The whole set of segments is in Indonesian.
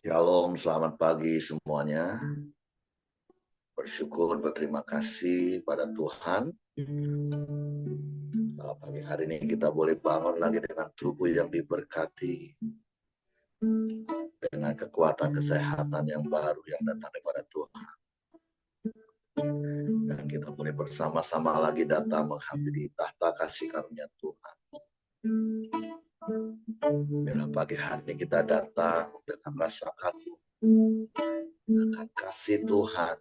Shalom, selamat pagi semuanya. Bersyukur, berterima kasih pada Tuhan. Kalau pagi hari ini kita boleh bangun lagi dengan tubuh yang diberkati, dengan kekuatan kesehatan yang baru yang datang daripada Tuhan. Dan kita boleh bersama-sama lagi datang menghampiri tahta kasih karunia Tuhan. Bila pagi hari ini kita datang dengan rasa kagum akan kasih Tuhan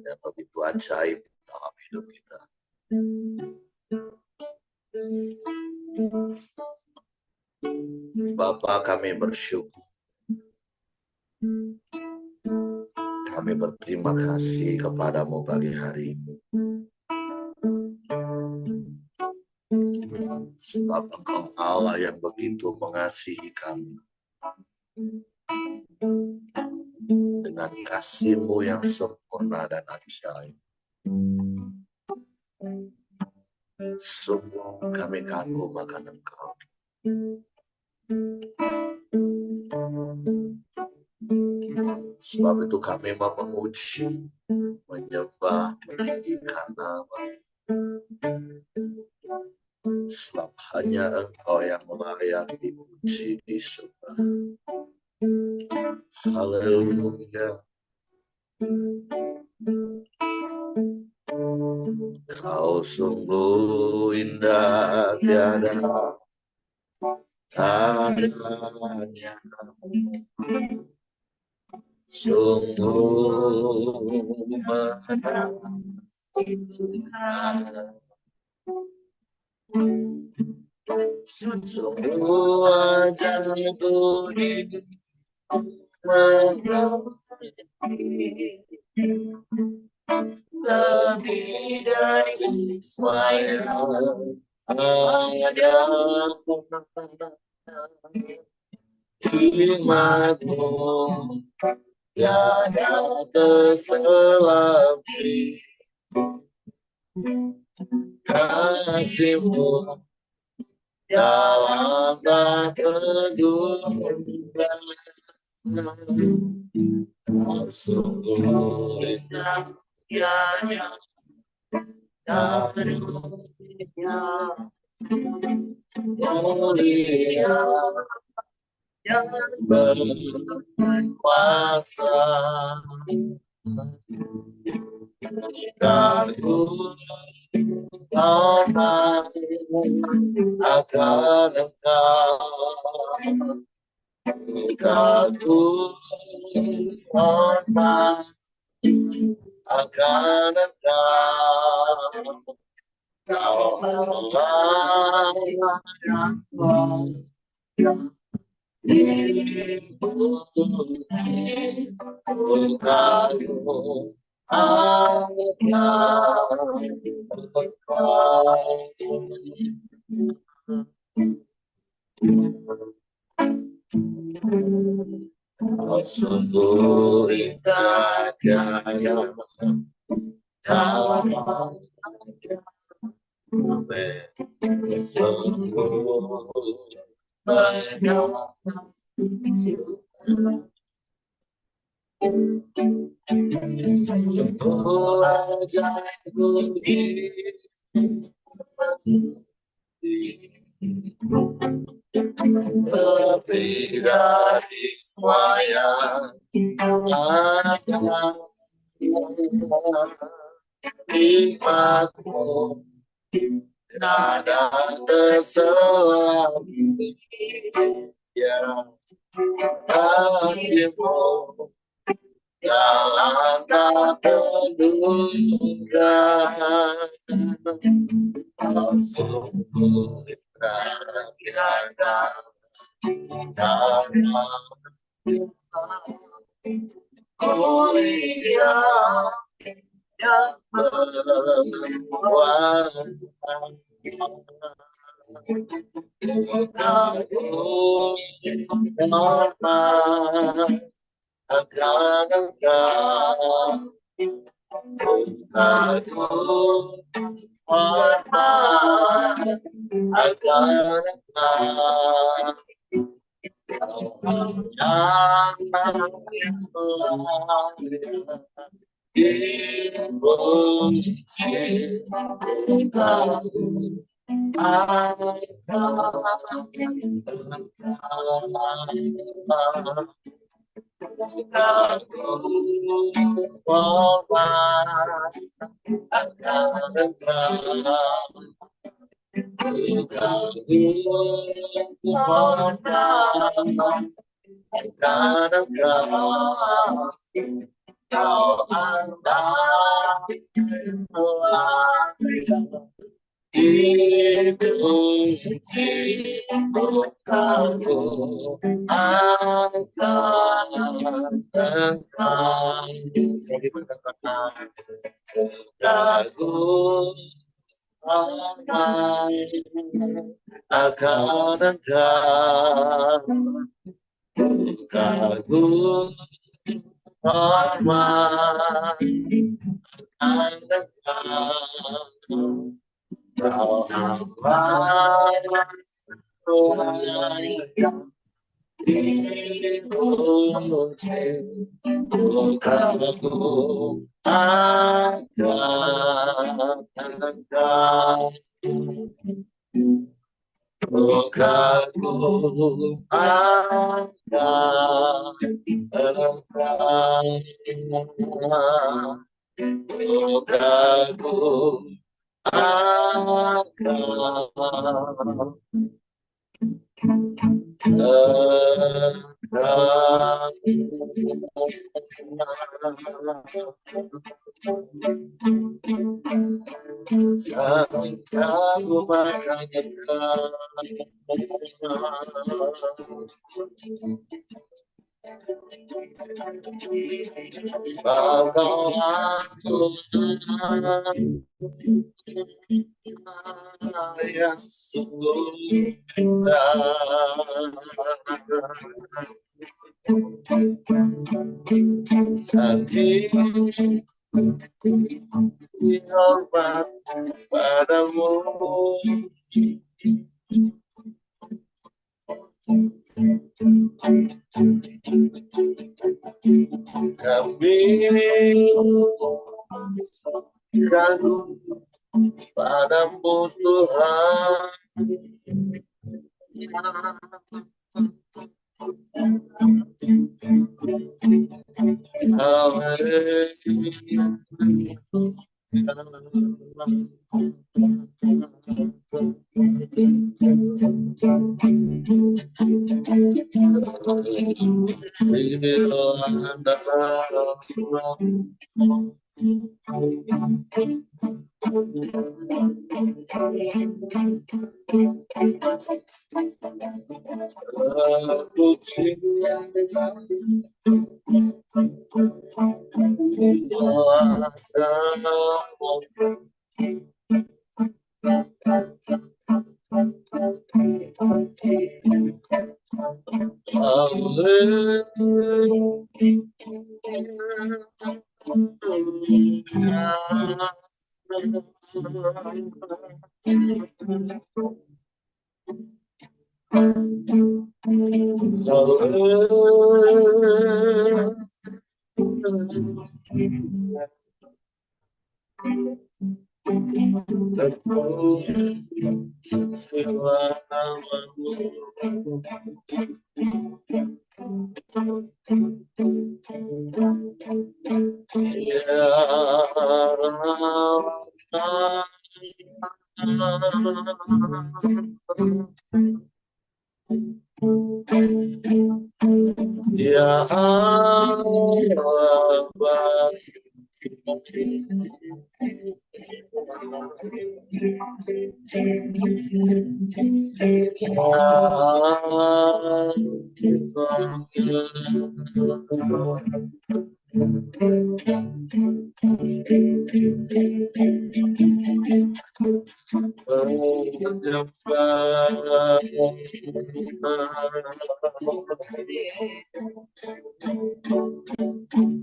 yang begitu ajaib dalam hidup kita. Bapa, kami bersyukur. Kami berterima kasih kepadamu pagi hari ini. Sebab Engkau Allah yang begitu mengasihi kami. Dengan kasih-Mu yang sempurna dan ajaib. Sungguh kami kagum akan Engkau. Sebab itu kami mau memuji, menyembah, meninggikan nama. Sebab hanya Engkau yang layak dipuji, disembah. Haleluya. Kau sungguh indah, tiada tandanya. Sungguh menyenangkan. Sungguh ajaib budi mengerti. Lebih dari semua ada hikmat-Mu tiada terselami. Kasih-Mu dalam tak terduga. Kau sungguh indah, tiada tandanya. Mulia yang berkuasa. Kagum hormat akan Engkau. Kagum hormat akan Engkau. Kau Allah yang dipuji, kagum akan Engkau. Sungguh indah, tiada tandanya. Sungguh sungguh ajaib budi lebih dari semua yang ada. Hikmat-Mu nada terselami. Ya, kasih-Mu dalam tak terduga. Kau sungguh indah, tiada tandanya. Mulia yang berkuasa. Kagum hormat akan Engkau. Kagum hormat akan Engkau.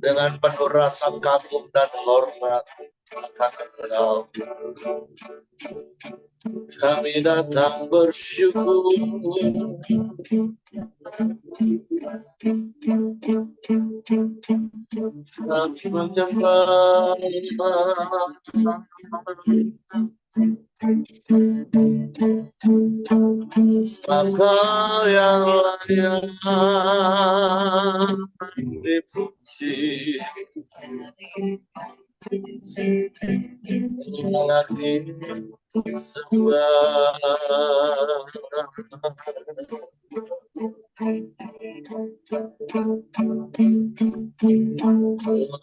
Dengan penuh rasa kagum dan hormat, Engkau. Kami datang bersyukur. Kami menyembah. Engkau yang layak dipuji, layak disembah.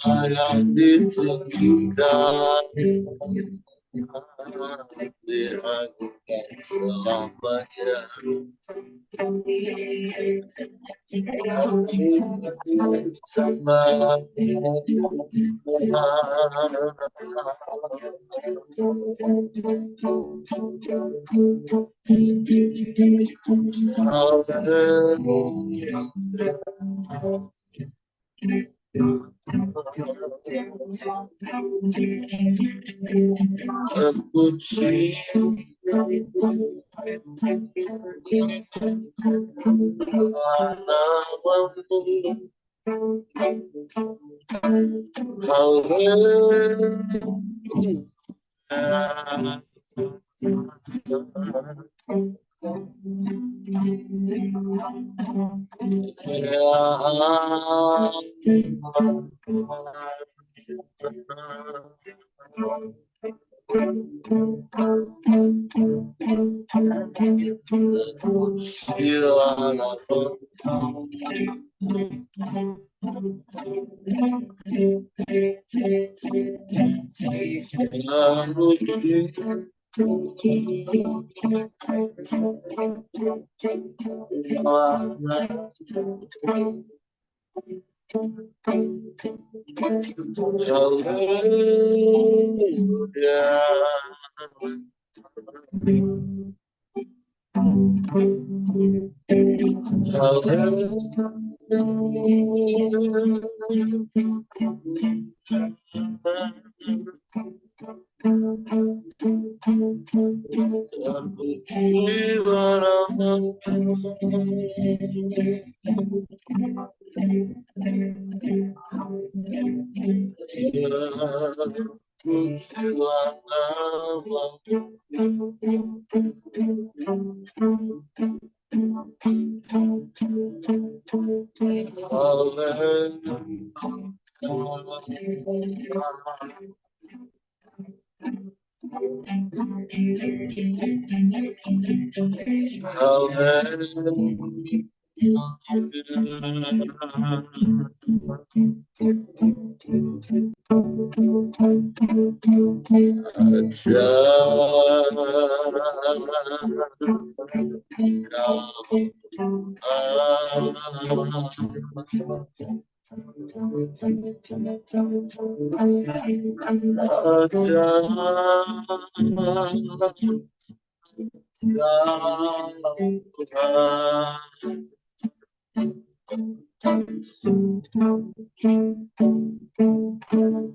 Layak ditinggikan, diagungkan selamanya. Sembah. Terpuji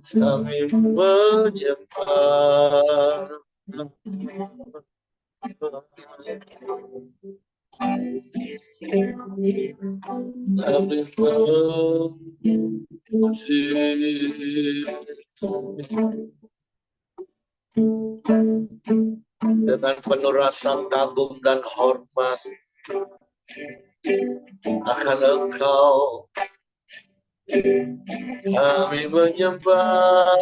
kami menyembah. Kami memuji dengan penuh rasa kagum dan hormat akan Engkau. Kami menyembah,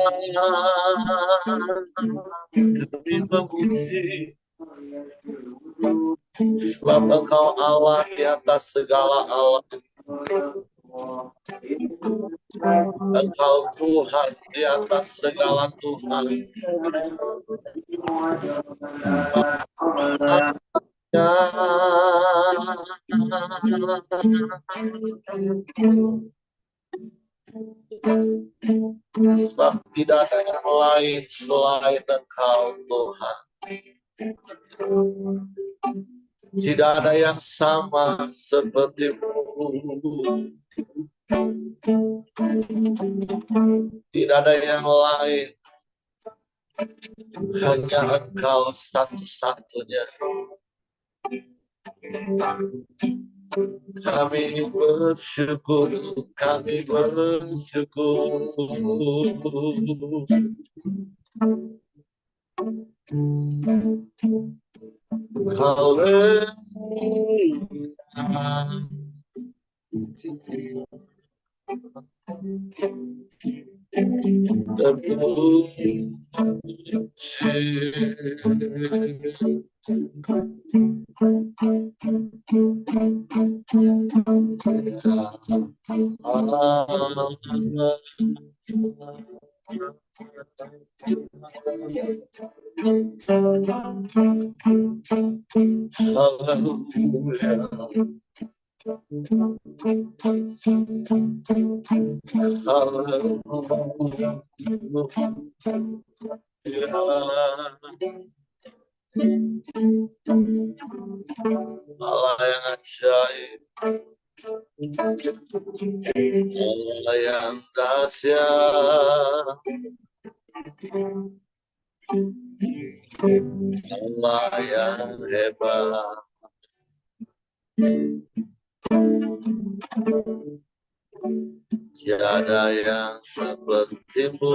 kami memuji, sebab Engkau Allah di atas segala Allah. Engkau Tuhan di atas segala Tuhan. Sebab tidak ada yang lain selain Engkau Tuhan. Tidak ada yang sama seperti-Mu. Tidak ada yang lain Hanya Engkau satu-satunya. Kami bersyukur, kami bersyukur. Haleluya. Allah yang ajaib, Allah yang dahsyat, Allah yang hebat. Tiada yang sepertimu.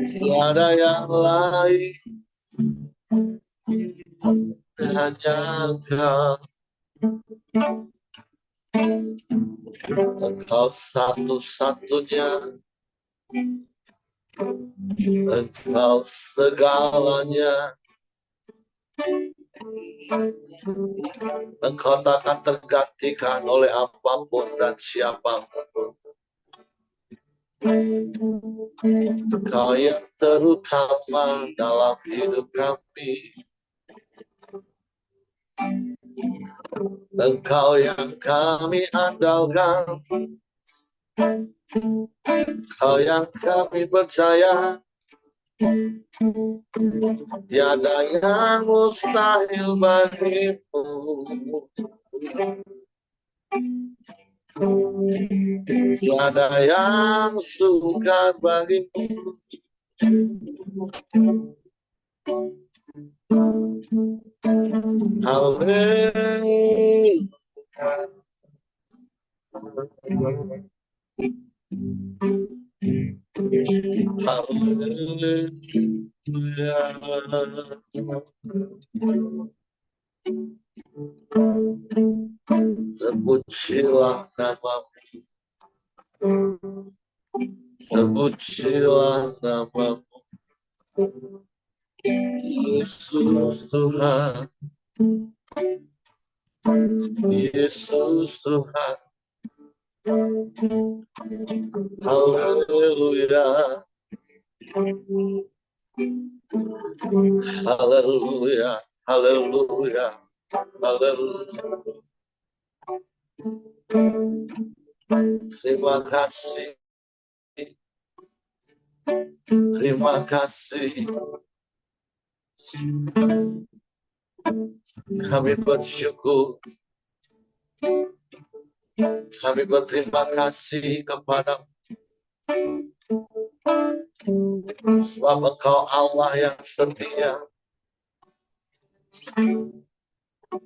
Tiada yang lain, hanya Engkau. Engkau satu-satunya, Engkau segalanya. Engkau takkan tergantikan oleh apapun dan siapapun. Engkau yang terutama dalam hidup kami. Engkau yang kami andalkan. Engkau yang kami percaya. Tiada yang mustahil bagimu. Tiada yang sukar bagimu. Haleluya. Terpujilah namamu, terpujilah namamu, Yesus Tuhan, Yesus Tuhan. Haleluya, haleluya, haleluya, haleluya. Terima kasih, terima kasih. Kami bersyukur, kami berterima kasih kepada sebab Engkau Allah yang setia.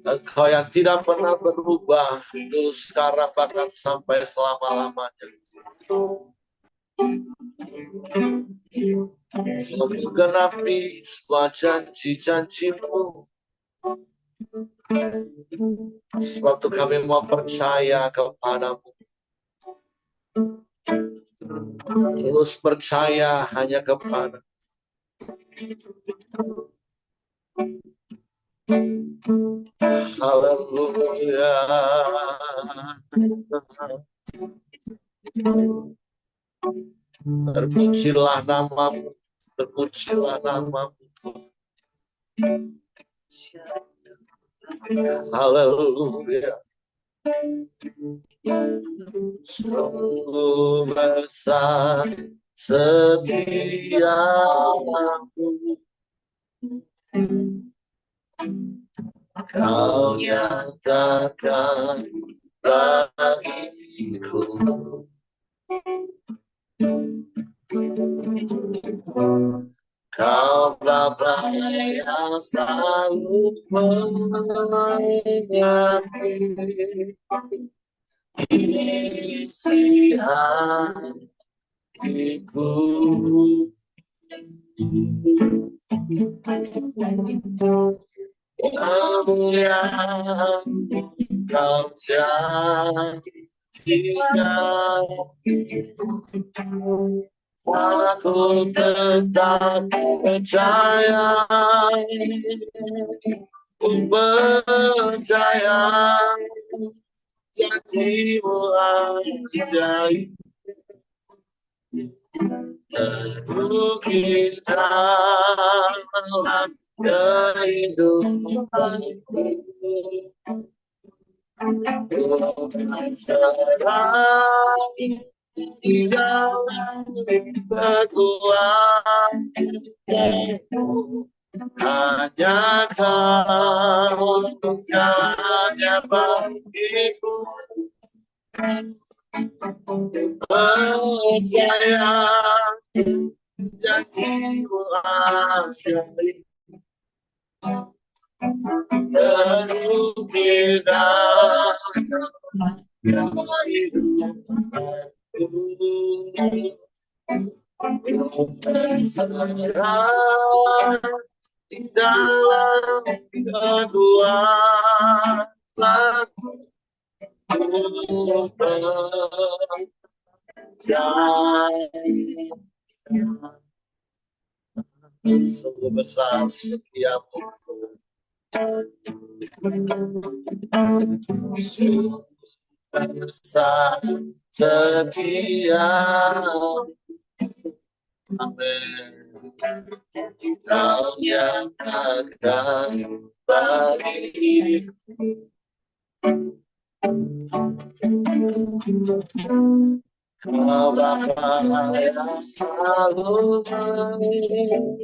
Engkau yang tidak pernah berubah dulu, sekarang, bahkan sampai selama-lamanya. Engkau menggenapi semua janji-janji-Mu. Sebab itu kami mau percaya kepada-Mu. Terus percaya hanya kepada. Haleluya. Terpujilah namamu, terpujilah namamu. Haleluya. Sungguh besar setiamu, Kau nyatakan bagiku. Kau Bapa yang selalu mengerti isi hatiku. Kamu yang kau jadikan, aku tetap percaya, ku percaya janjimu ajaib, terukir dalam kehidupanku. Ku berserah di dalam kekuatanmu. Hanya kau hanya bagiku, percaya janjimu ajaib, terukir dalam kehidupanku. Ku berserah di dalam kekuatanmu, ku percaya. Sungguh besar setiapmu, sungguh besar setiapmu. Amin. Kau yang akan bagiku, kau Bapa yang selalu mengerti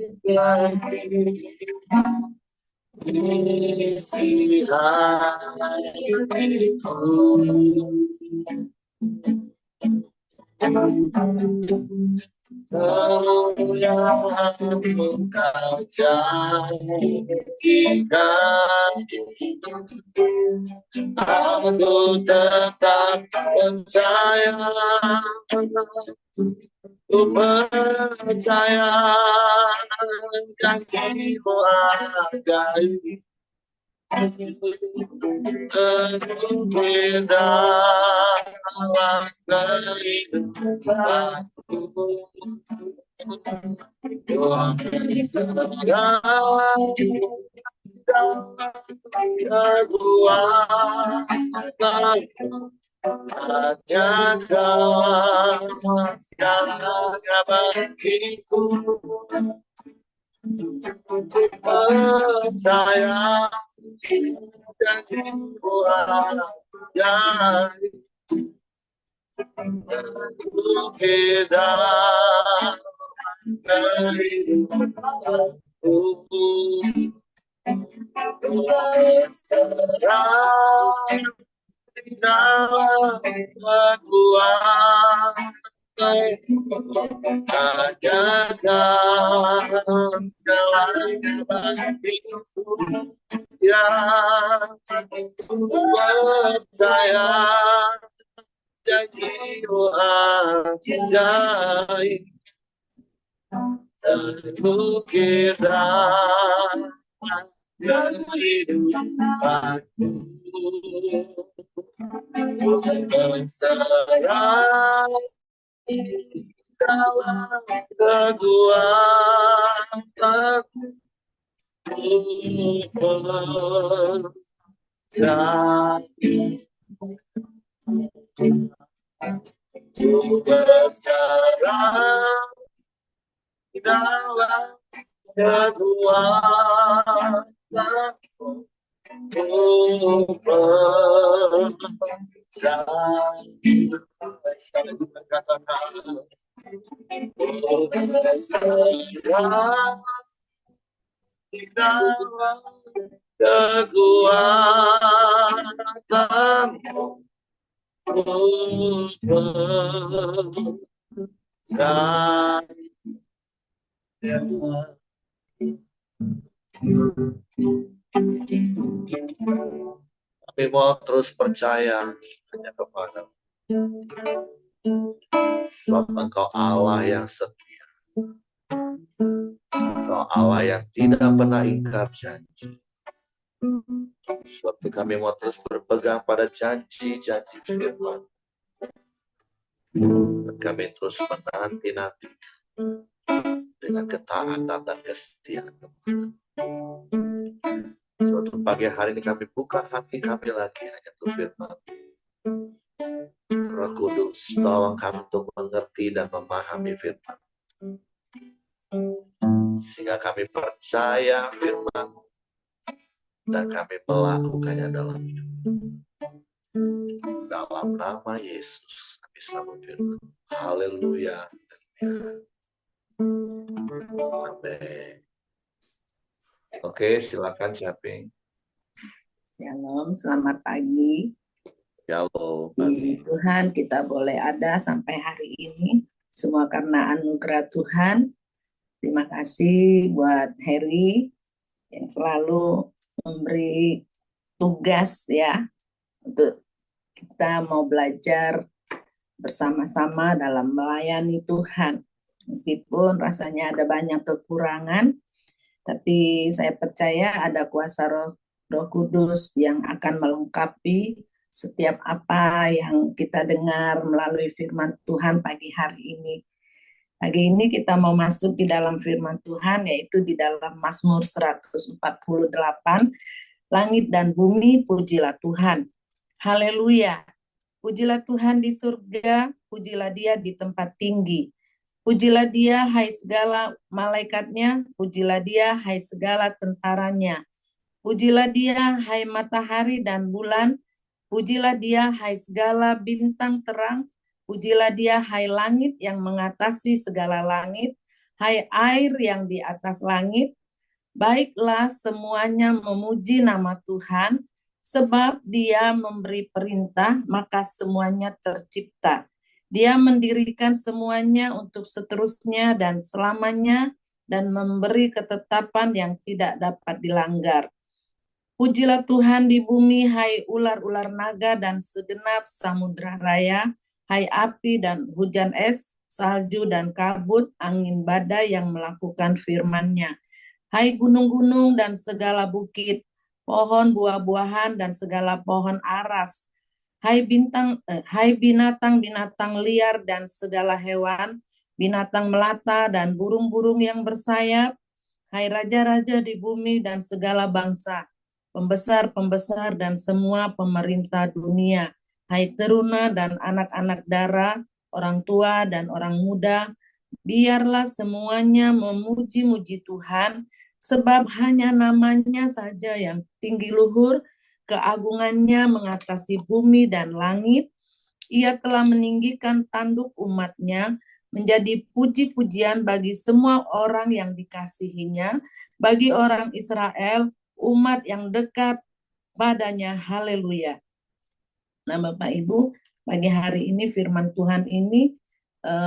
isi hatiku. Kau yang kau jadikan, aku tetap percaya, ku percaya janjimu ajaib, terukir dalam kehidupanku. Ku berserah dalam kekuatanmu. Hanya kau segalanya bagiku, percaya janjimu ajaib, terukir dalam kehidupanku. Ku berserah di dalam kekuatanmu, hanya kau segalanya bagiku. Ya, ku percaya janjimu ajaib, terukir dalam kehidupanku. Ku berserah di dalam kekuatanmu, ku percaya. Ku berserah di dalam kekuatanmu, ku percaya. Ku berserah di dalam kekuatanmu, Kami mau terus percaya hanya kepada sebab Engkau Allah yang setia. Engkau Allah yang tidak pernah ingkar janji. Sebab itu kami mau terus berpegang pada janji-janji firman. Dan kami terus menanti-nanti dengan ketaatan dan kesetiaan. Suatu pagi hari ini kami buka hati kami lagi hanya untuk firman. Roh Kudus, tolong kami untuk mengerti dan memahami firman. Sehingga kami percaya firman dan kami melakukannya dalam hidup. Dalam nama Yesus kami sambut firman. Haleluya. Amin. Oke, silakan Syaping. Shalom, selamat pagi. Shalom. Di Tuhan kita boleh ada sampai hari ini. Semua karena anugerah Tuhan. Terima kasih buat Heri yang selalu memberi tugas ya untuk kita mau belajar bersama-sama dalam melayani Tuhan. Meskipun rasanya ada banyak kekurangan, tapi saya percaya ada kuasa Roh Kudus yang akan melengkapi setiap apa yang kita dengar melalui firman Tuhan pagi hari ini. Pagi ini kita mau masuk di dalam firman Tuhan, yaitu di dalam Mazmur 148, Langit dan bumi, pujilah Tuhan. Haleluya. Pujilah Tuhan di surga, pujilah Dia di tempat tinggi. Pujilah Dia, hai segala malaikatnya, pujilah Dia, hai segala tentaranya. Pujilah Dia, hai matahari dan bulan, pujilah Dia, hai segala bintang terang, pujilah Dia, hai langit yang mengatasi segala langit, hai air yang di atas langit. Baiklah semuanya memuji nama Tuhan, sebab Dia memberi perintah, maka semuanya tercipta. Dia mendirikan semuanya untuk seterusnya dan selamanya, dan memberi ketetapan yang tidak dapat dilanggar. Pujilah Tuhan di bumi, hai ular-ular naga dan segenap samudra raya, hai api dan hujan es, salju dan kabut, angin badai yang melakukan firman-Nya. Hai gunung-gunung dan segala bukit, pohon buah-buahan dan segala pohon aras. Hai binatang-binatang liar dan segala hewan, binatang melata dan burung-burung yang bersayap. Hai raja-raja di bumi dan segala bangsa, pembesar-pembesar dan semua pemerintah dunia. Hai teruna dan anak-anak dara, orang tua dan orang muda, biarlah semuanya memuji-muji Tuhan, sebab hanya namanya saja yang tinggi luhur, keagungannya mengatasi bumi dan langit. Ia telah meninggikan tanduk umatnya, menjadi puji-pujian bagi semua orang yang dikasihinya, bagi orang Israel, umat yang dekat padanya. Haleluya. Nah Bapak Ibu, pagi hari ini firman Tuhan ini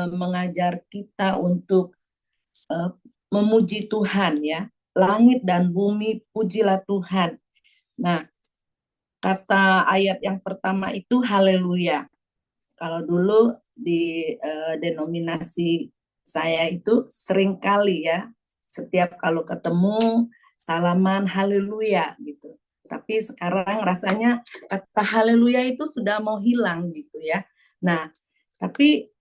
mengajar kita untuk memuji Tuhan ya. Langit dan bumi pujilah Tuhan. Nah, kata ayat yang pertama itu haleluya. Kalau dulu di denominasi saya itu sering kali ya, setiap kalau ketemu salaman haleluya gitu. Tapi sekarang rasanya kata haleluya itu sudah mau hilang gitu ya. Nah, tapi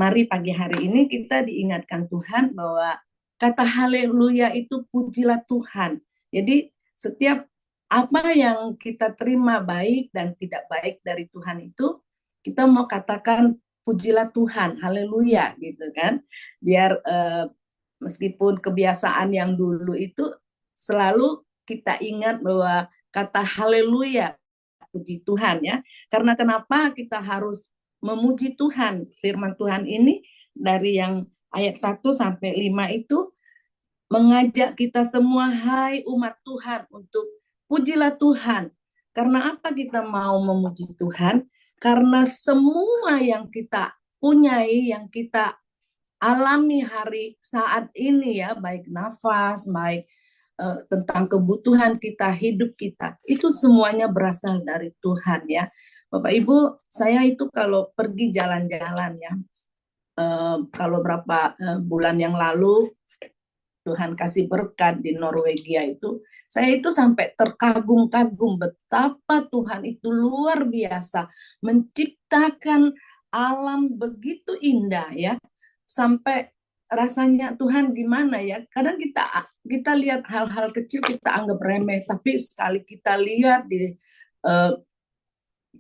mari pagi hari ini kita diingatkan Tuhan bahwa kata haleluya itu pujilah Tuhan. Jadi setiap apa yang kita terima baik dan tidak baik dari Tuhan itu, kita mau katakan pujilah Tuhan, haleluya gitu kan. Biar meskipun kebiasaan yang dulu itu selalu kita ingat bahwa kata haleluya, puji Tuhan ya. Karena kenapa kita harus memuji Tuhan? Firman Tuhan ini dari yang ayat 1 sampai 5 itu mengajak kita semua, hai umat Tuhan, untuk pujilah Tuhan. Karena apa kita mau memuji Tuhan? karena semua yang kita punyai, yang kita alami hari saat ini ya, baik nafas, baik tentang kebutuhan kita, hidup kita, itu semuanya berasal dari Tuhan ya. Bapak Ibu, saya itu kalau pergi jalan-jalan ya, kalau berapa bulan yang lalu Tuhan kasih berkat di Norwegia itu, saya itu sampai terkagum-kagum betapa Tuhan itu luar biasa menciptakan alam begitu indah ya, sampai rasanya Tuhan gimana ya, kadang kita lihat hal-hal kecil kita anggap remeh, tapi sekali kita lihat di uh,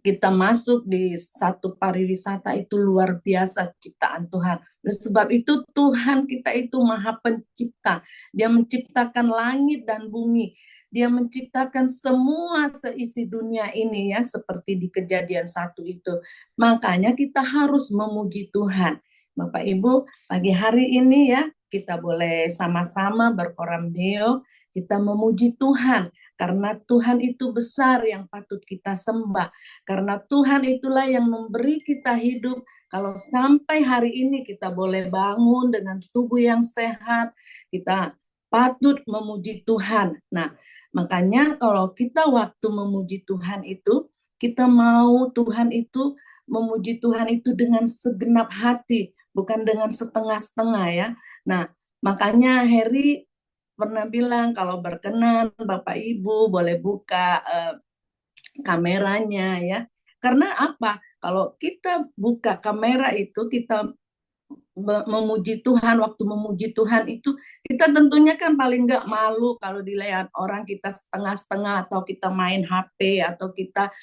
kita masuk di satu pariwisata itu luar biasa ciptaan Tuhan. Oleh sebab itu Tuhan kita itu maha pencipta. Dia menciptakan langit dan bumi. Dia menciptakan semua seisi dunia ini ya, seperti di Kejadian 1 itu. Makanya kita harus memuji Tuhan. Bapak Ibu, pagi hari ini ya, kita boleh sama-sama berkoram Deo, kita memuji Tuhan. Karena Tuhan itu besar yang patut kita sembah. Karena Tuhan itulah yang memberi kita hidup. Kalau sampai hari ini kita boleh bangun dengan tubuh yang sehat, kita patut memuji Tuhan. Nah, makanya kalau kita waktu memuji Tuhan itu, kita mau Tuhan itu memuji Tuhan itu dengan segenap hati, bukan dengan setengah-setengah ya. Nah, makanya Heri pernah bilang kalau berkenan Bapak Ibu boleh buka kameranya ya. Karena apa? Kalau kita buka kamera itu kita memuji Tuhan, waktu memuji Tuhan itu kita tentunya kan paling nggak malu kalau dilihat orang kita setengah-setengah atau kita main HP atau kita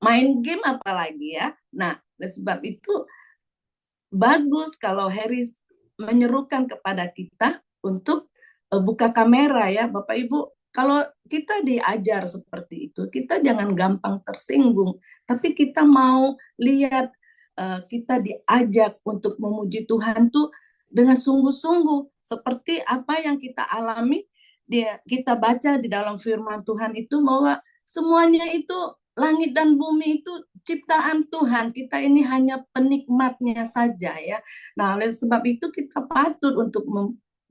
main game apalagi ya. Nah, oleh sebab itu bagus kalau Harris menyerukan kepada kita untuk buka kamera ya Bapak Ibu. Kalau kita diajar seperti itu, kita jangan gampang tersinggung, tapi kita mau lihat kita diajak untuk memuji Tuhan tuh dengan sungguh-sungguh seperti apa yang kita alami, kita baca di dalam firman Tuhan itu bahwa semuanya itu langit dan bumi itu ciptaan Tuhan, kita ini hanya penikmatnya saja ya. Nah, oleh sebab itu kita patut untuk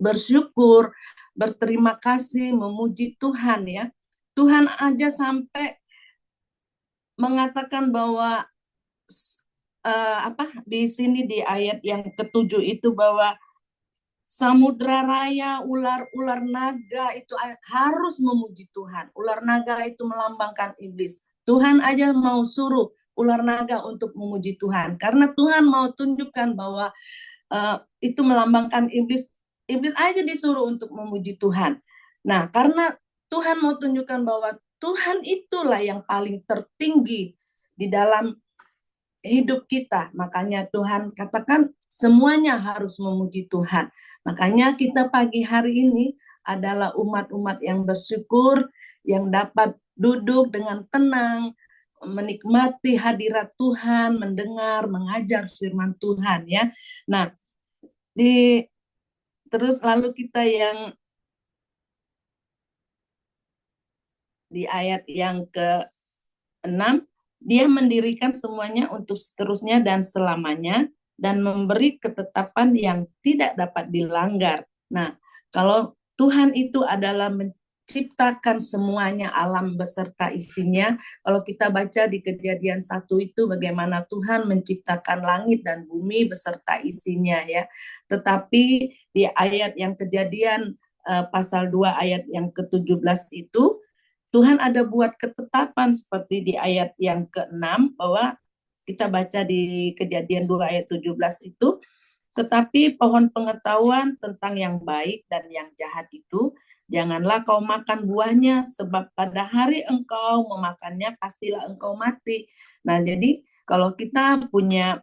bersyukur, berterima kasih, memuji Tuhan ya. Tuhan aja sampai mengatakan bahwa di sini di ayat yang ketujuh itu bahwa samudra raya, ular-ular naga itu harus memuji Tuhan. Ular naga itu melambangkan iblis. Tuhan aja mau suruh ular naga untuk memuji Tuhan. Karena Tuhan mau tunjukkan bahwa itu melambangkan iblis. Iblis aja disuruh untuk memuji Tuhan. Nah, karena Tuhan mau tunjukkan bahwa Tuhan itulah yang paling tertinggi di dalam hidup kita. Makanya Tuhan katakan semuanya harus memuji Tuhan. Makanya kita pagi hari ini adalah umat-umat yang bersyukur, yang dapat duduk dengan tenang, menikmati hadirat Tuhan, mendengar, mengajar firman Tuhan ya. Nah, terus lalu kita yang di ayat yang ke-6, dia mendirikan semuanya untuk seterusnya dan selamanya dan memberi ketetapan yang tidak dapat dilanggar. Nah, kalau Tuhan itu adalah menciptakan semuanya alam beserta isinya, kalau kita baca di Kejadian 1 itu bagaimana Tuhan menciptakan langit dan bumi beserta isinya ya. Tetapi di ayat yang Kejadian pasal 2 ayat yang ke-17 itu Tuhan ada buat ketetapan seperti di ayat yang ke-6 bahwa kita baca di Kejadian 2 ayat 17 itu, tetapi pohon pengetahuan tentang yang baik dan yang jahat itu, janganlah kau makan buahnya, sebab pada hari engkau memakannya pastilah engkau mati. Nah, jadi kalau kita punya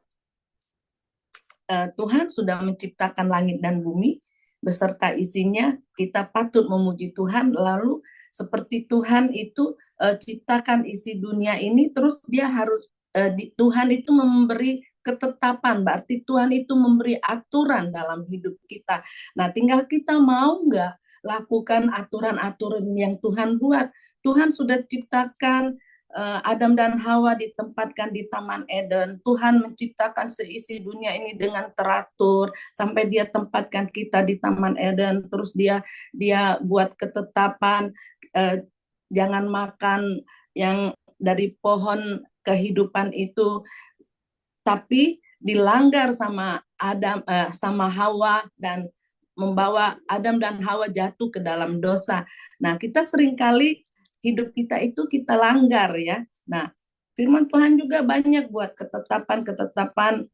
Tuhan sudah menciptakan langit dan bumi beserta isinya, kita patut memuji Tuhan. Lalu seperti Tuhan itu ciptakan isi dunia ini, terus dia harus Tuhan itu memberi ketetapan, berarti Tuhan itu memberi aturan dalam hidup kita. Nah, tinggal kita mau nggak lakukan aturan-aturan yang Tuhan buat. Tuhan sudah ciptakan Adam dan Hawa ditempatkan di Taman Eden. Tuhan menciptakan seisi dunia ini dengan teratur sampai Dia tempatkan kita di Taman Eden. Terus dia buat ketetapan jangan makan yang dari pohon kehidupan itu, tapi dilanggar sama sama Hawa dan membawa Adam dan Hawa jatuh ke dalam dosa. Nah, kita seringkali hidup kita itu kita langgar ya. Nah, firman Tuhan juga banyak buat ketetapan-ketetapan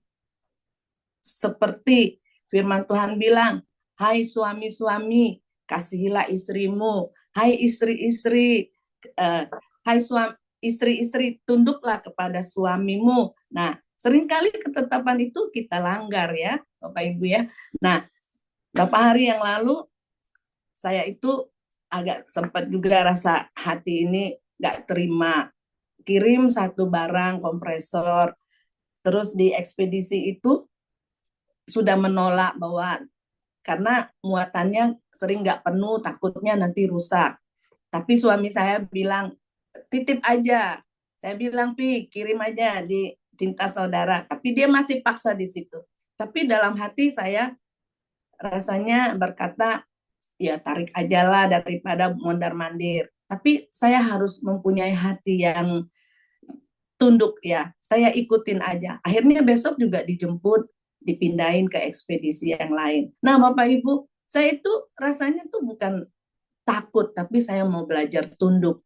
seperti firman Tuhan bilang, hai suami-suami, kasihilah istrimu. Hai istri-istri, hai suami, istri-istri, tunduklah kepada suamimu. Nah, seringkali ketetapan itu kita langgar ya, Bapak Ibu ya. Nah, beberapa hari yang lalu saya itu agak sempat juga rasa hati ini nggak terima. Kirim satu barang kompresor, terus di ekspedisi itu sudah menolak bahwa karena muatannya sering nggak penuh, takutnya nanti rusak. Tapi suami saya bilang, titip aja. Saya bilang, Pi, kirim aja di Cinta Saudara. Tapi dia masih paksa di situ. Tapi dalam hati saya rasanya berkata, ya tarik aja lah daripada mondar-mandir. Tapi saya harus mempunyai hati yang tunduk ya. Saya ikutin aja. Akhirnya besok juga dijemput, dipindahin ke ekspedisi yang lain. Nah, Bapak Ibu, saya itu rasanya tuh bukan takut, tapi saya mau belajar tunduk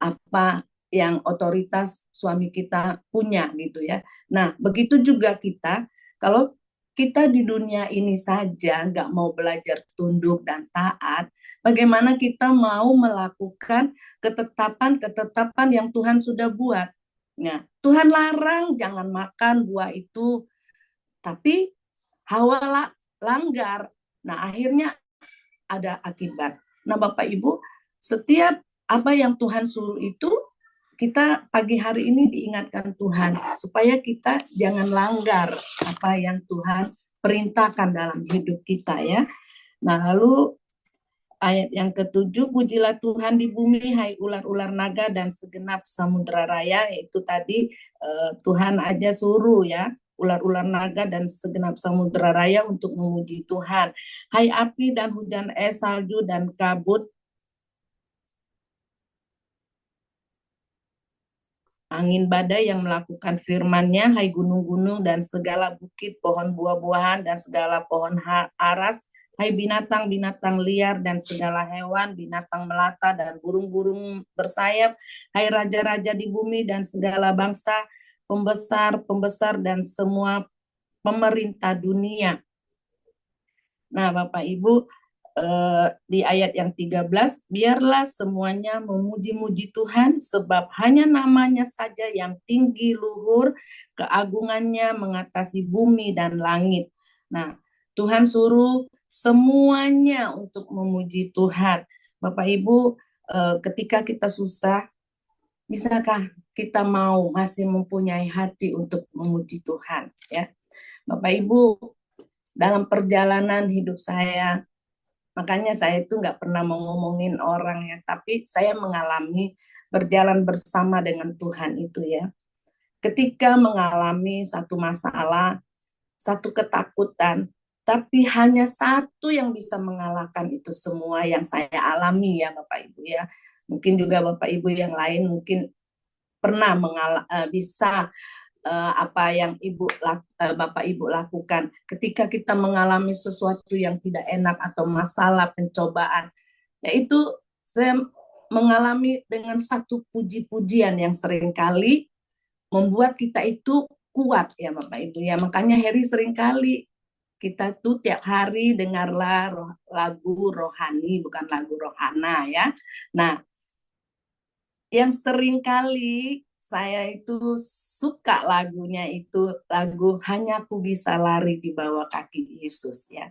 apa yang otoritas suami kita punya gitu ya. Nah, begitu juga kita, kalau kita di dunia ini saja nggak mau belajar tunduk dan taat, bagaimana kita mau melakukan ketetapan-ketetapan yang Tuhan sudah buat. Nah, Tuhan larang jangan makan buah itu, tapi Hawa langgar. Nah, akhirnya ada akibat. Nah, Bapak Ibu, setiap apa yang Tuhan suruh itu kita pagi hari ini diingatkan Tuhan supaya kita jangan langgar apa yang Tuhan perintahkan dalam hidup kita ya. Nah, lalu ayat yang ketujuh, pujilah Tuhan di bumi, hai ular-ular naga dan segenap samudera raya. Itu tadi Tuhan aja suruh ya, ular-ular naga dan segenap samudera raya untuk memuji Tuhan. Hai api dan hujan es, salju dan kabut, angin badai yang melakukan firman-Nya, hai gunung-gunung dan segala bukit, pohon buah-buahan dan segala pohon aras, hai binatang-binatang liar dan segala hewan, binatang melata dan burung-burung bersayap, hai raja-raja di bumi dan segala bangsa, pembesar-pembesar dan semua pemerintah dunia. Nah, Bapak Ibu, di ayat yang 13, biarlah semuanya memuji-muji Tuhan, sebab hanya namanya saja yang tinggi luhur, keagungannya mengatasi bumi dan langit. Nah, Tuhan suruh semuanya untuk memuji Tuhan. Bapak Ibu, ketika kita susah, bisakah kita mau masih mempunyai hati untuk memuji Tuhan? Ya, Bapak Ibu, dalam perjalanan hidup saya, makanya saya itu nggak pernah mau ngomongin orang ya, tapi saya mengalami berjalan bersama dengan Tuhan itu ya. Ketika mengalami satu masalah, satu ketakutan, tapi hanya satu yang bisa mengalahkan itu semua yang saya alami ya Bapak Ibu ya. Mungkin juga Bapak Ibu yang lain mungkin pernah bisa apa yang Bapak Ibu lakukan ketika kita mengalami sesuatu yang tidak enak atau masalah pencobaan, yaitu saya mengalami dengan satu puji-pujian yang seringkali membuat kita itu kuat ya Bapak Ibu ya. Makanya Heri seringkali kita tuh tiap hari dengarlah lagu rohani, bukan lagu rohana ya. Nah, yang seringkali saya itu suka lagunya itu lagu Hanya Ku Bisa Lari di Bawah Kaki Yesus ya.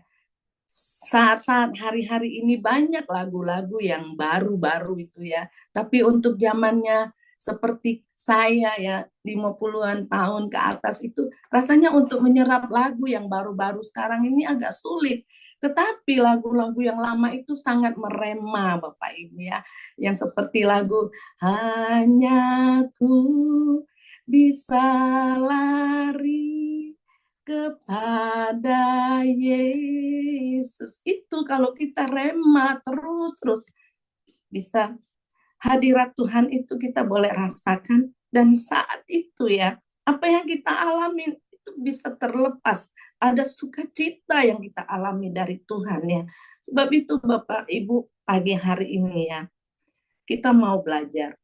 Saat-saat hari-hari ini banyak lagu-lagu yang baru-baru itu ya. Tapi untuk zamannya seperti saya ya 50-an tahun ke atas itu rasanya untuk menyerap lagu yang baru-baru sekarang ini agak sulit. Tetapi lagu-lagu yang lama itu sangat merema Bapak Ibu ya. Yang seperti lagu Hanya Ku Bisa Lari Kepada Yesus. Itu kalau kita rema terus-terus bisa hadirat Tuhan itu kita boleh rasakan dan saat itu ya apa yang kita alami itu bisa terlepas, ada sukacita yang kita alami dari Tuhan ya. Sebab itu Bapak Ibu pagi hari ini ya kita mau belajar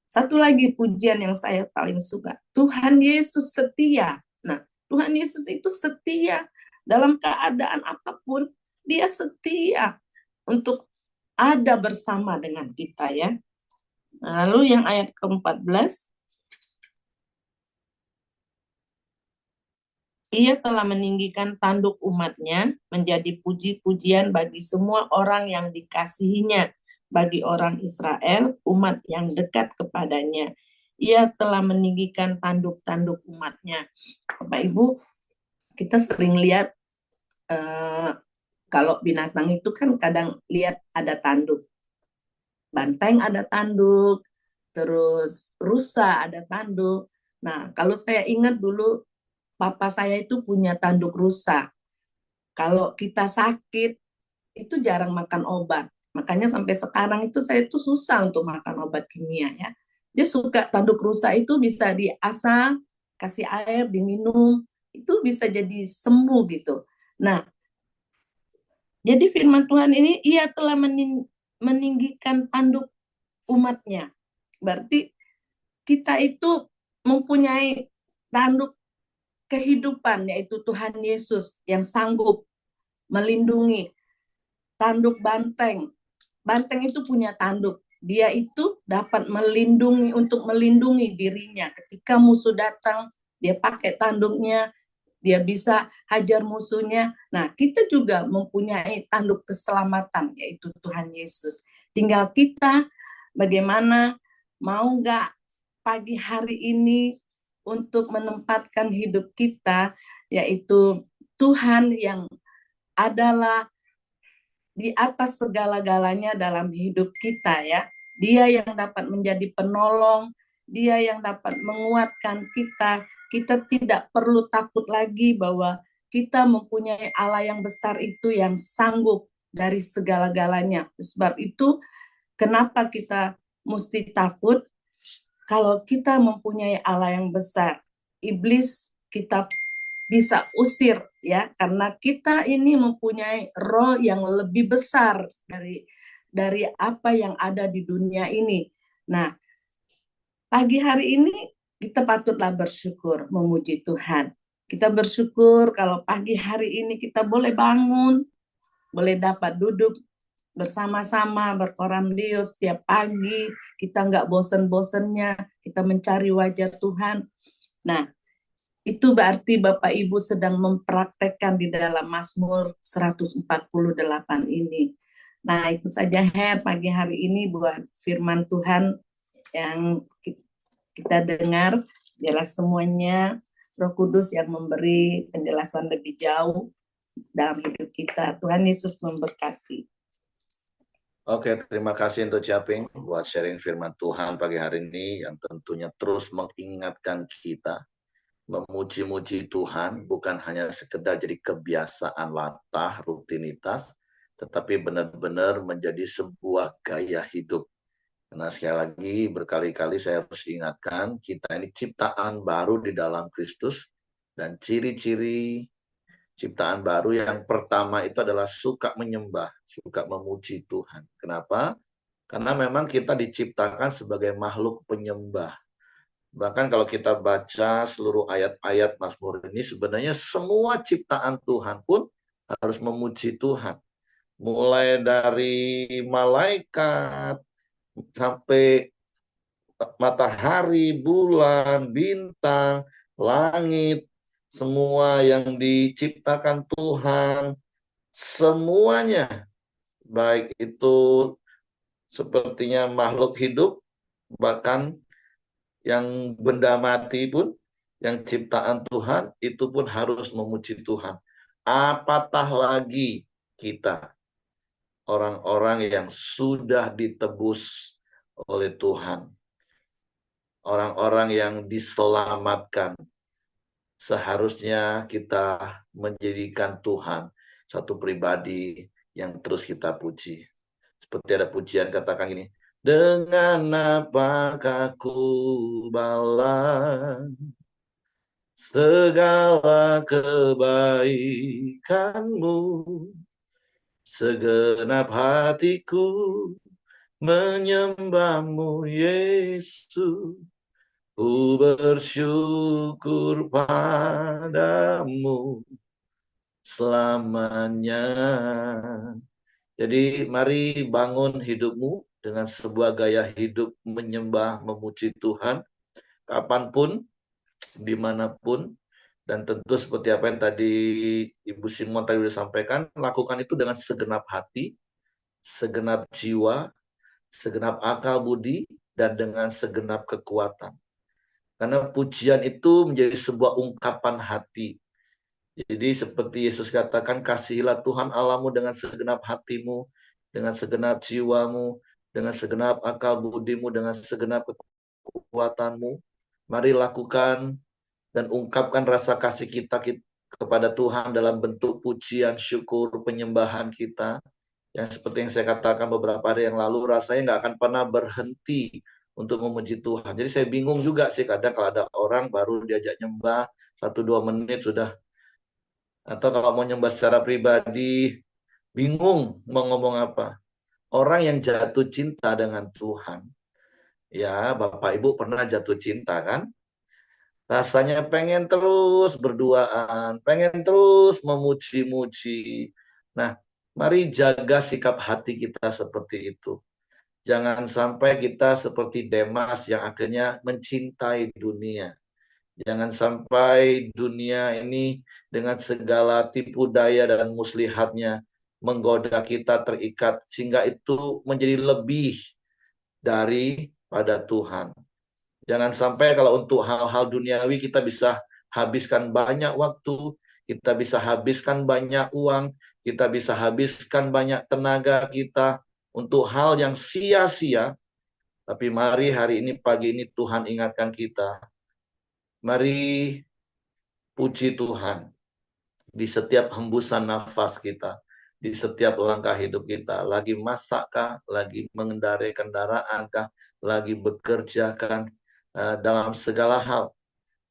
satu lagi pujian yang saya paling suka, Tuhan Yesus setia. Nah, Tuhan Yesus itu setia dalam keadaan apapun, dia setia untuk ada bersama dengan kita ya. Lalu yang ayat ke-14, ia telah meninggikan tanduk umatnya menjadi puji-pujian bagi semua orang yang dikasihinya, bagi orang Israel, umat yang dekat kepadanya. Ia telah meninggikan tanduk-tanduk umatnya. Bapak Ibu, kita sering lihat kalau binatang itu kan kadang lihat ada tanduk. Banteng ada tanduk, terus rusa ada tanduk. Nah, kalau saya ingat dulu papa saya itu punya tanduk rusa. Kalau kita sakit itu jarang makan obat. Makanya sampai sekarang itu saya itu susah untuk makan obat kimia ya. Dia suka tanduk rusa itu bisa diasah, kasih air, diminum, itu bisa jadi sembuh gitu. Nah, jadi firman Tuhan ini ia telah meninggikan tanduk umatnya. Berarti kita itu mempunyai tanduk kehidupan yaitu Tuhan Yesus yang sanggup melindungi. Tanduk banteng. Banteng itu punya tanduk. Dia itu dapat melindungi untuk melindungi dirinya. Ketika musuh datang, dia pakai tanduknya, dia bisa hajar musuhnya. Nah, kita juga mempunyai tanduk keselamatan yaitu Tuhan Yesus. Tinggal kita bagaimana mau nggak pagi hari ini untuk menempatkan hidup kita yaitu Tuhan yang adalah di atas segala-galanya dalam hidup kita ya. Dia yang dapat menjadi penolong, dia yang dapat menguatkan kita. Kita tidak perlu takut lagi bahwa kita mempunyai Allah yang besar itu yang sanggup dari segala-galanya. Sebab itu kenapa kita mesti takut? Kalau kita mempunyai Allah yang besar, iblis kita bisa usir ya karena kita ini mempunyai roh yang lebih besar dari apa yang ada di dunia ini. Nah, pagi hari ini kita patutlah bersyukur, memuji Tuhan. Kita bersyukur kalau pagi hari ini kita boleh bangun, boleh dapat duduk bersama-sama berkoramdeo setiap pagi, kita nggak bosen-bosennya, kita mencari wajah Tuhan. Nah, itu berarti Bapak Ibu sedang mempraktekkan di dalam Mazmur 148 ini. Nah, itu saja Her pagi hari ini buat firman Tuhan yang kita dengar. Jelas semuanya Roh Kudus yang memberi penjelasan lebih jauh dalam hidup kita. Tuhan Yesus memberkati. Oke, terima kasih untuk Caping buat sharing firman Tuhan pagi hari ini yang tentunya terus mengingatkan kita memuji-muji Tuhan bukan hanya sekedar jadi kebiasaan latah, rutinitas, tetapi benar-benar menjadi sebuah gaya hidup. Karena sekali lagi berkali-kali saya harus ingatkan kita ini ciptaan baru di dalam Kristus dan ciri-ciri ciptaan baru yang pertama itu adalah suka menyembah, suka memuji Tuhan. Kenapa? Karena memang kita diciptakan sebagai makhluk penyembah. Bahkan kalau kita baca seluruh ayat-ayat Mazmur ini sebenarnya semua ciptaan Tuhan pun harus memuji Tuhan. Mulai dari malaikat sampai matahari, bulan, bintang, langit, semua yang diciptakan Tuhan, semuanya baik itu sepertinya makhluk hidup, bahkan yang benda mati pun, yang ciptaan Tuhan, itu pun harus memuji Tuhan. Apatah lagi kita, orang-orang yang sudah ditebus oleh Tuhan, orang-orang yang diselamatkan. Seharusnya kita menjadikan Tuhan satu pribadi yang terus kita puji. Seperti ada pujian katakan ini, dengan apakah ku balas segala kebaikanmu, segenap hatiku menyembahmu Yesus. Ku bersyukur padamu selamanya. Jadi mari bangun hidupmu dengan sebuah gaya hidup menyembah, memuji Tuhan, kapanpun, dimanapun. Dan tentu seperti apa yang tadi Ibu Simon tadi sudah sampaikan, lakukan itu dengan segenap hati, segenap jiwa, segenap akal budi, dan dengan segenap kekuatan. Karena pujian itu menjadi sebuah ungkapan hati. Jadi seperti Yesus katakan, kasihilah Tuhan Allahmu dengan segenap hatimu, dengan segenap jiwamu, dengan segenap akal budimu, dengan segenap kekuatanmu. Mari lakukan dan ungkapkan rasa kasih kita kepada Tuhan dalam bentuk pujian, syukur, penyembahan kita. Yang seperti yang saya katakan beberapa hari yang lalu, rasanya nggak akan pernah berhenti untuk memuji Tuhan. Jadi saya bingung juga sih kadang kalau ada orang baru diajak nyembah 1-2 menit sudah, atau kalau mau nyembah secara pribadi bingung mau ngomong apa. Orang yang jatuh cinta dengan Tuhan, ya Bapak Ibu pernah jatuh cinta kan? Rasanya pengen terus berduaan, pengen terus memuji-muji. Nah, mari jaga sikap hati kita seperti itu. Jangan sampai kita seperti Demas yang akhirnya mencintai dunia. Jangan sampai dunia ini dengan segala tipu daya dan muslihatnya menggoda kita terikat sehingga itu menjadi lebih daripada Tuhan. Jangan sampai kalau untuk hal-hal duniawi kita bisa habiskan banyak waktu, kita bisa habiskan banyak uang, kita bisa habiskan banyak tenaga kita untuk hal yang sia-sia. Tapi mari hari ini, pagi ini Tuhan ingatkan kita. Mari puji Tuhan di setiap hembusan nafas kita, di setiap langkah hidup kita. Lagi masakkah, lagi mengendarai kendaraankah, lagi bekerjakan, dalam segala hal.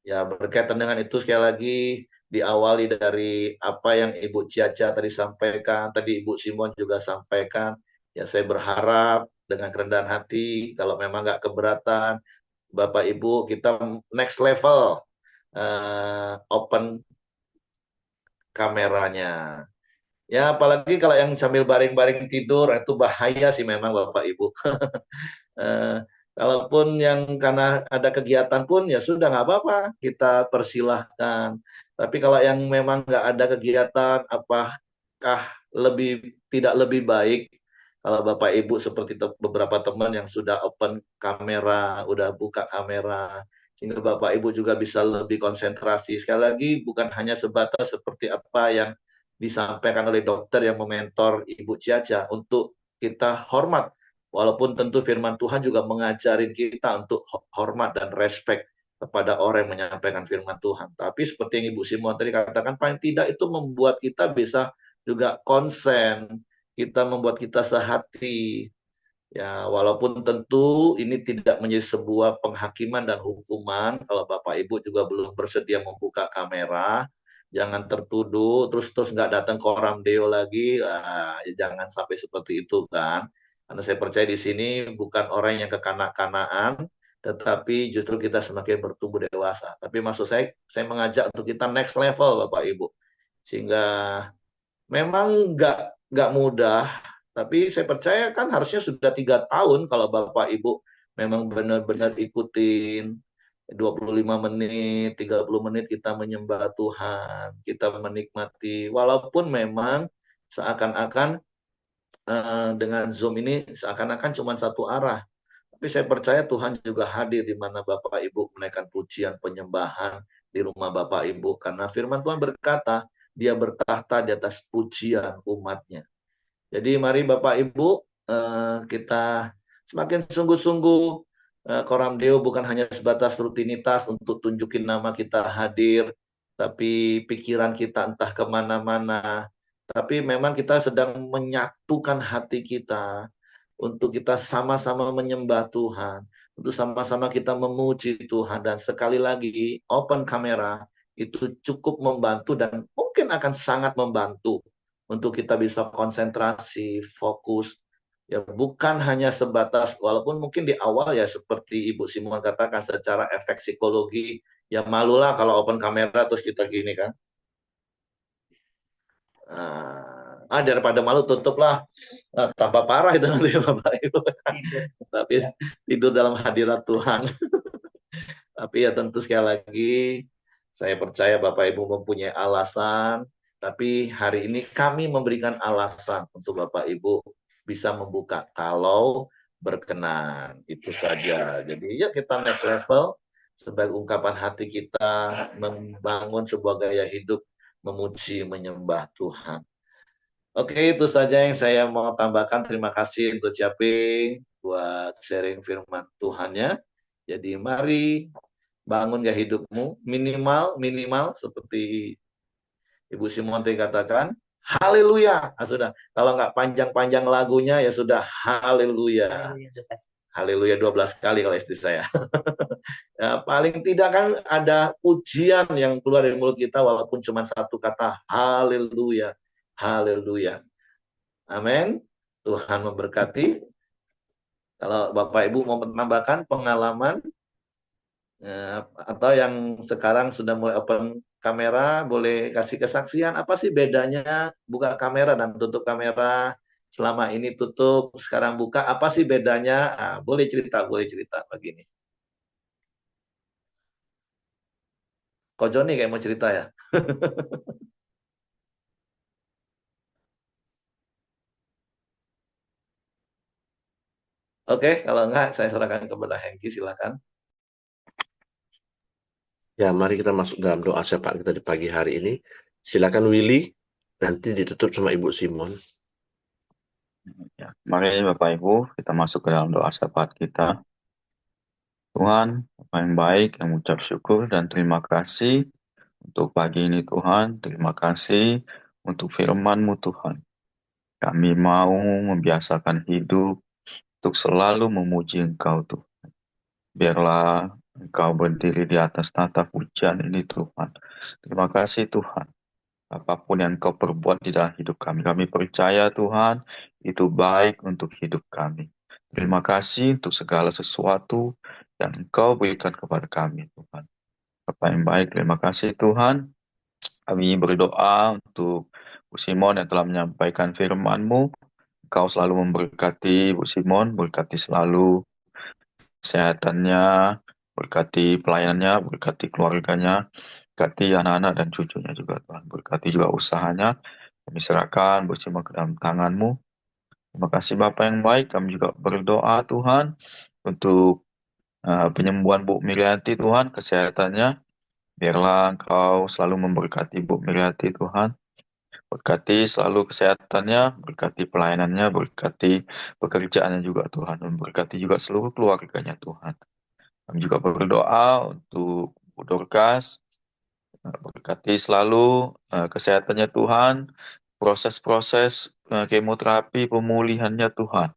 Ya, berkaitan dengan itu sekali lagi diawali dari apa yang Ibu Ciaca tadi sampaikan, tadi Ibu Simon juga sampaikan. Ya, saya berharap dengan kerendahan hati, kalau memang nggak keberatan, Bapak Ibu kita next level, open kameranya. Ya, apalagi kalau yang sambil baring-baring tidur, itu bahaya sih memang Bapak Ibu. Eh, Kalaupun yang karena ada kegiatan pun ya sudah nggak apa-apa, kita persilahkan. Tapi kalau yang memang nggak ada kegiatan, apakah tidak lebih baik kalau Bapak Ibu seperti beberapa teman yang sudah open kamera, udah buka kamera, sehingga Bapak Ibu juga bisa lebih konsentrasi. Sekali lagi bukan hanya sebatas seperti apa yang disampaikan oleh dokter yang mementor Ibu Ciaca untuk kita hormat. Walaupun tentu firman Tuhan juga mengajarin kita untuk hormat dan respect kepada orang yang menyampaikan firman Tuhan. Tapi seperti yang Ibu Simon tadi katakan, paling tidak itu membuat kita bisa juga konsen, kita membuat kita sehati. Ya, walaupun tentu ini tidak menjadi sebuah penghakiman dan hukuman, kalau Bapak Ibu juga belum bersedia membuka kamera, jangan tertuduh, terus nggak datang ke Koram Deo lagi, jangan sampai seperti itu kan. Karena saya percaya di sini bukan orang yang kekanak-kanaan, tetapi justru kita semakin bertumbuh dewasa. Tapi maksud saya mengajak untuk kita next level, Bapak Ibu. Sehingga memang nggak mudah, tapi saya percaya kan harusnya sudah 3 tahun kalau Bapak Ibu memang benar-benar ikutin 25 menit, 30 menit kita menyembah Tuhan, kita menikmati, walaupun memang seakan-akan dengan Zoom ini seakan-akan cuma satu arah. Tapi saya percaya Tuhan juga hadir di mana Bapak Ibu menaikkan pujian penyembahan di rumah Bapak Ibu. Karena firman Tuhan berkata, dia bertahta di atas pujian umatnya. Jadi mari Bapak Ibu, kita semakin sungguh-sungguh. Koram Deo bukan hanya sebatas rutinitas untuk tunjukin nama kita hadir, tapi pikiran kita entah kemana-mana. Tapi memang kita sedang menyatukan hati kita untuk kita sama-sama menyembah Tuhan, untuk sama-sama kita memuji Tuhan. Dan sekali lagi, open kamera itu cukup membantu dan mungkin akan sangat membantu untuk kita bisa konsentrasi, fokus. Ya, bukan hanya sebatas, walaupun mungkin di awal ya seperti Ibu Simon katakan secara efek psikologi, ya malulah kalau open kamera terus kita gini kan. Daripada malu tutuplah. Tambah parah itu nanti Bapak Ibu. Tapi tidur dalam hadirat Tuhan. Tapi ya tentu sekali lagi saya percaya Bapak Ibu mempunyai alasan, tapi hari ini kami memberikan alasan untuk Bapak Ibu bisa membuka kalau berkenan. Itu saja. Jadi ya kita next level sebagai ungkapan hati kita membangun sebuah gaya hidup memuji menyembah Tuhan. Oke, itu saja yang saya mau tambahkan. Terima kasih untuk Caping buat sharing firman Tuhannya. Jadi mari bangun gaya hidupmu minimal seperti Ibu Simonte katakan, haleluya. Sudah, kalau nggak panjang-panjang lagunya ya sudah haleluya. Haleluya 12 kali kalau istri saya. Ya, paling tidak kan ada pujian yang keluar dari mulut kita walaupun cuma satu kata haleluya. Haleluya. Amin. Tuhan memberkati. Kalau Bapak Ibu mau menambahkan pengalaman atau yang sekarang sudah mulai open kamera, boleh kasih kesaksian apa sih bedanya buka kamera dan tutup kamera, selama ini tutup, sekarang buka, apa sih bedanya? Boleh cerita begini. Kok Joni kayak mau cerita ya? Oke, kalau enggak saya serahkan kepada Hengki, silakan. Ya, mari kita masuk dalam doa syafaat kita di pagi hari ini. Silakan Willy, nanti ditutup sama Ibu Simon. Ya, mari Bapak Ibu, kita masuk ke dalam doa syafaat kita. Tuhan, Bapa yang baik, yang mengucap syukur dan terima kasih untuk pagi ini Tuhan. Terima kasih untuk firman-Mu Tuhan. Kami mau membiasakan hidup untuk selalu memuji Engkau Tuhan. Biarlah Engkau berdiri di atas tata pujian ini Tuhan. Terima kasih Tuhan. Apapun yang Engkau perbuat di dalam hidup kami. Kami percaya Tuhan, itu baik untuk hidup kami. Terima kasih untuk segala sesuatu yang Engkau berikan kepada kami Tuhan. Bapa yang baik, terima kasih Tuhan. Kami berdoa untuk Bu Simon yang telah menyampaikan firman-Mu. Engkau selalu memberkati Bu Simon, berkati selalu kesehatannya, berkati pelayanannya, berkati keluarganya, berkati anak-anak dan cucunya juga Tuhan. Berkati juga usahanya. Kami serahkan Bu Simon ke dalam tangan-Mu. Terima kasih Bapa yang baik. Kami juga berdoa Tuhan untuk penyembuhan Bu Mirianti Tuhan, kesehatannya. Biarlah Engkau selalu memberkati Bu Mirianti Tuhan. Berkati selalu kesehatannya, berkati pelayanannya, berkati pekerjaannya juga Tuhan, dan berkati juga seluruh keluarganya Tuhan. Kami juga berdoa untuk Bu Dorcas, berkati selalu kesehatannya Tuhan, proses-proses kemoterapi pemulihannya Tuhan.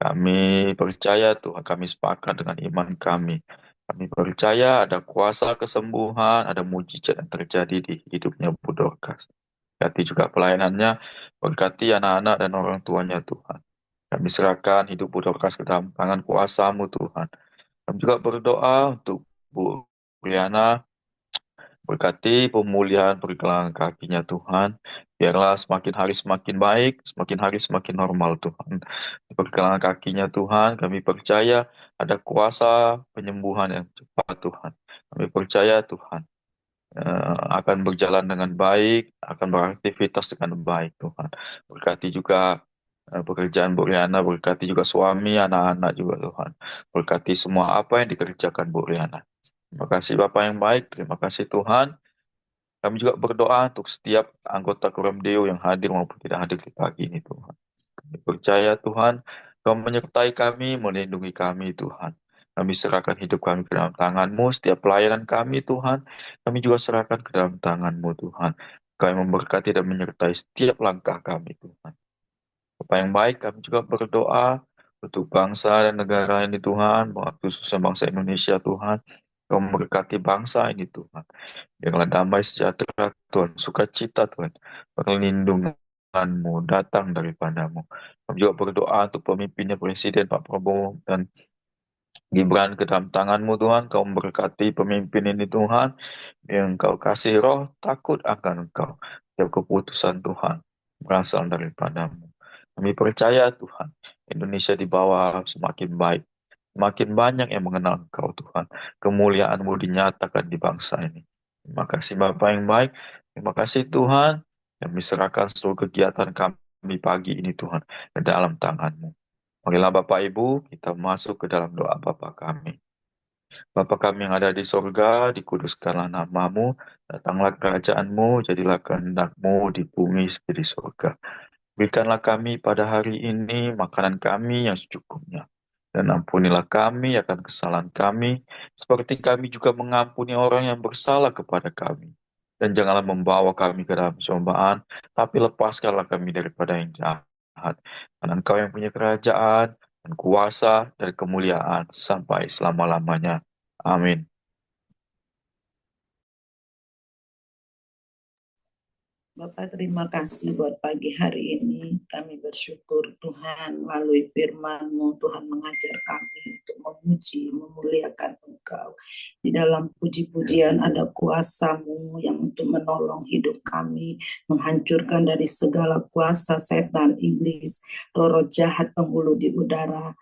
Kami percaya Tuhan, kami sepakat dengan iman kami. Kami percaya ada kuasa kesembuhan, ada mujizat yang terjadi di hidupnya Bu Dorcas. Berkati juga pelayanannya, berkati anak-anak dan orang tuanya Tuhan. Kami serahkan hidup Bu Dorcas ke dalam tangan kuasa-Mu Tuhan. Kami juga berdoa untuk Bu Riana, berkati pemulihan pergelangan kakinya Tuhan. Biarlah semakin hari semakin baik, semakin hari semakin normal Tuhan. Di pergelangan kakinya Tuhan, kami percaya ada kuasa penyembuhan yang cepat Tuhan. Kami percaya Tuhan akan berjalan dengan baik, akan beraktivitas dengan baik Tuhan. Berkati juga pekerjaan Bu Riana, berkati juga suami, anak-anak juga Tuhan. Berkati semua apa yang dikerjakan Bu Riana. Terima kasih Bapak yang baik, terima kasih Tuhan. Kami juga berdoa untuk setiap anggota Koram Deo yang hadir maupun tidak hadir di pagi ini Tuhan. Kami percaya Tuhan, Kau menyertai kami, melindungi kami Tuhan. Kami serahkan hidup kami ke dalam tangan-Mu, setiap pelayanan kami Tuhan, kami juga serahkan ke dalam tangan-Mu Tuhan. Kau yang memberkati dan menyertai setiap langkah kami Tuhan. Bapak yang baik, kami juga berdoa untuk bangsa dan negara ini Tuhan, khususnya bangsa Indonesia Tuhan. Kau memberkati bangsa ini Tuhan. Biarlah damai sejahtera Tuhan, sukacita Tuhan, perlindungan-Mu datang daripadamu. Kami juga berdoa untuk pemimpinnya Presiden Pak Prabowo dan Gibran ke dalam tangan-Mu Tuhan. Kau memberkati pemimpin ini Tuhan, yang Kau kasih roh takut akan Engkau. Setiap keputusan Tuhan berasal daripadamu. Kami percaya Tuhan, Indonesia di bawah semakin baik. Semakin banyak yang mengenal Engkau Tuhan. Kemuliaan-Mu dinyatakan di bangsa ini. Terima kasih Bapak yang baik. Terima kasih Tuhan. Kami serahkan seluruh kegiatan kami pagi ini Tuhan ke dalam tangan-Mu. Marilah Bapak Ibu, kita masuk ke dalam doa Bapa kami. Bapa kami yang ada di sorga, dikuduskanlah nama-Mu, datanglah kerajaan-Mu, jadilah kehendak-Mu di bumi seperti di sorga. Berikanlah kami pada hari ini makanan kami yang secukupnya. Dan ampunilah kami akan kesalahan kami, seperti kami juga mengampuni orang yang bersalah kepada kami. Dan janganlah membawa kami ke dalam pencobaan, tapi lepaskanlah kami daripada yang jahat. Karena Engkau yang punya kerajaan, dan kuasa, dan kemuliaan, sampai selama-lamanya. Amin. Bapak, terima kasih buat pagi hari ini. Kami bersyukur Tuhan melalui firman-Mu, Tuhan mengajar kami untuk memuji, memuliakan Engkau. Di dalam puji-pujian ada kuasa-Mu yang untuk menolong hidup kami, menghancurkan dari segala kuasa setan, iblis, roh jahat penghulu di udara.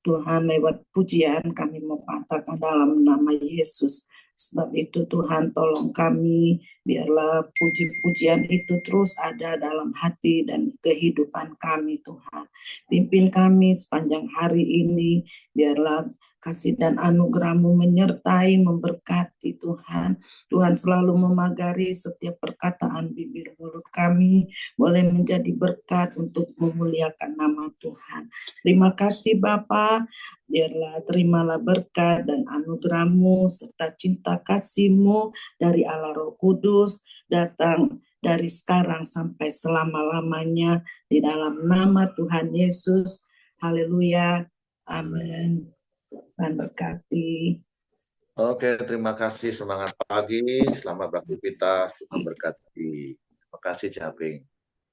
Tuhan, lewat pujian kami mau katakan dalam nama Yesus. Sebab itu Tuhan tolong kami, biarlah puji-pujian itu terus ada dalam hati dan kehidupan kami Tuhan. Pimpin kami sepanjang hari ini, biarlah kasih dan anugerah-Mu menyertai, memberkati Tuhan. Tuhan selalu memagari setiap perkataan bibir mulut kami, boleh menjadi berkat untuk memuliakan nama Tuhan. Terima kasih Bapa, biarlah terimalah berkat dan anugerah-Mu serta cinta kasih-Mu dari Allah Roh Kudus datang dari sekarang sampai selama-lamanya di dalam nama Tuhan Yesus. Haleluya. Amin. Tuhan berkati. Oke, terima kasih. Semangat pagi, selamat beraktivitas, Tuhan berkati. Terima kasih, Caping.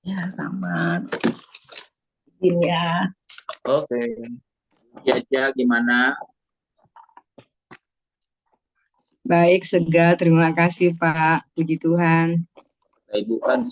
Ya, selamat. Izin ya. Oke. Jaja gimana? Baik, Sega. Terima kasih, Pak. Puji Tuhan. Ibu kan